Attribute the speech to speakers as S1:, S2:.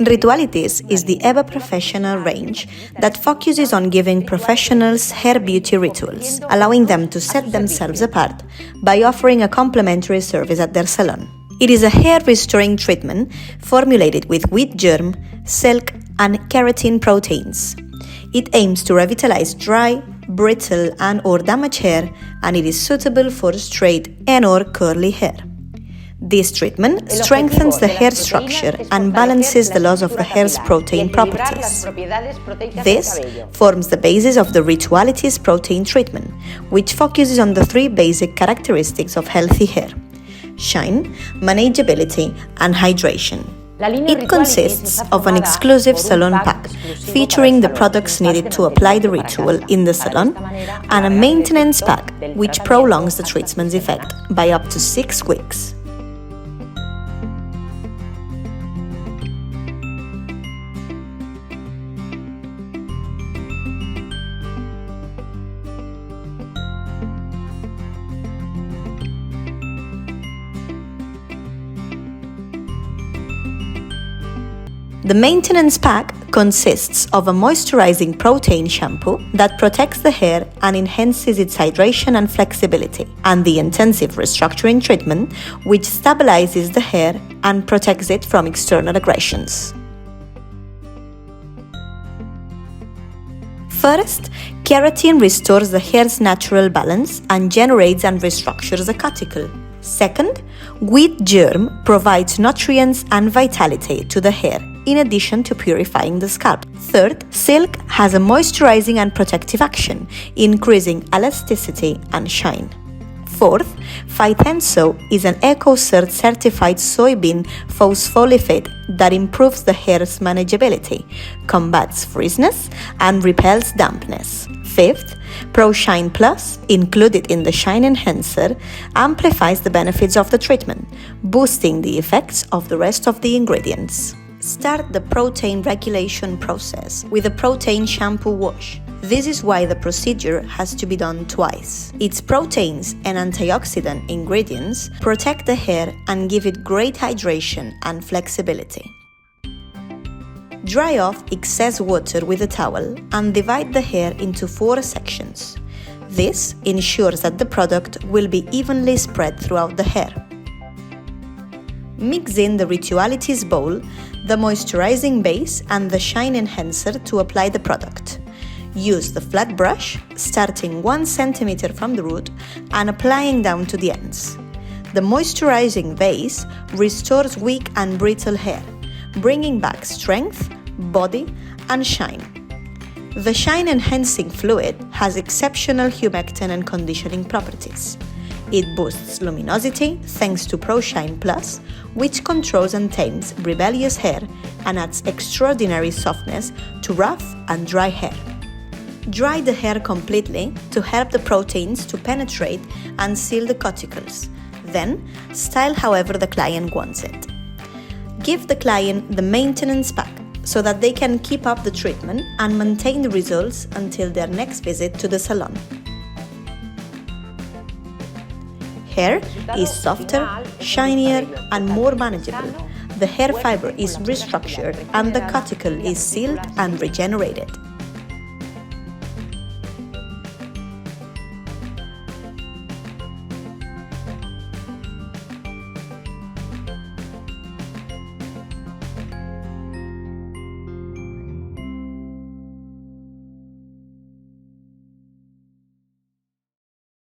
S1: Ritualities is the ever professional range that focuses on giving professionals hair beauty rituals, allowing them to set themselves apart by offering a complimentary service at their salon. It is a hair restoring treatment formulated with wheat germ, silk, and keratin proteins. It aims to revitalize dry, brittle, and/or damaged hair, and it is suitable for straight and/or curly hair. This treatment strengthens the hair structure and balances the loss of the hair's protein properties. This forms the basis of the Ritualities protein treatment, which focuses on the three basic characteristics of healthy hair: shine, manageability, and hydration. It consists of an exclusive salon pack featuring the products needed to apply the ritual in the salon, and a maintenance pack which prolongs the treatment's effect by up to 6 weeks. The maintenance pack consists of a moisturizing protein shampoo that protects the hair and enhances its hydration and flexibility, and the intensive restructuring treatment which stabilizes the hair and protects it from external aggressions. First, keratin restores the hair's natural balance and generates and restructures a cuticle. Second, wheat germ provides nutrients and vitality to the hair, in addition to purifying the scalp. Third, silk has a moisturizing and protective action, increasing elasticity and shine. Fourth, Phytenso is an EcoCert certified soybean phospholipid that improves the hair's manageability, combats frizziness, and repels dampness. Fifth, Pro Shine Plus, included in the Shine Enhancer, amplifies the benefits of the treatment, boosting the effects of the rest of the ingredients. Start the protein regulation process with a protein shampoo wash. This is why the procedure has to be done twice. Its proteins and antioxidant ingredients protect the hair and give it great hydration and flexibility. Dry off excess water with a towel and divide the hair into 4 sections. This ensures that the product will be evenly spread throughout the hair. Mix in the Ritualities bowl, the moisturizing base, and the Shine Enhancer to apply the product. Use the flat brush, starting 1 cm from the root and applying down to the ends. The moisturizing base restores weak and brittle hair, bringing back strength, body, and shine. The Shine Enhancing Fluid has exceptional humectant and conditioning properties. It boosts luminosity thanks to Pro Shine Plus, which controls and tames rebellious hair and adds extraordinary softness to rough and dry hair. Dry the hair completely to help the proteins to penetrate and seal the cuticles. Then, style however the client wants it. Give the client the maintenance pack so that they can keep up the treatment and maintain the results until their next visit to the salon. Hair is softer, shinier, and more manageable. The hair fiber is restructured and the cuticle is sealed and regenerated.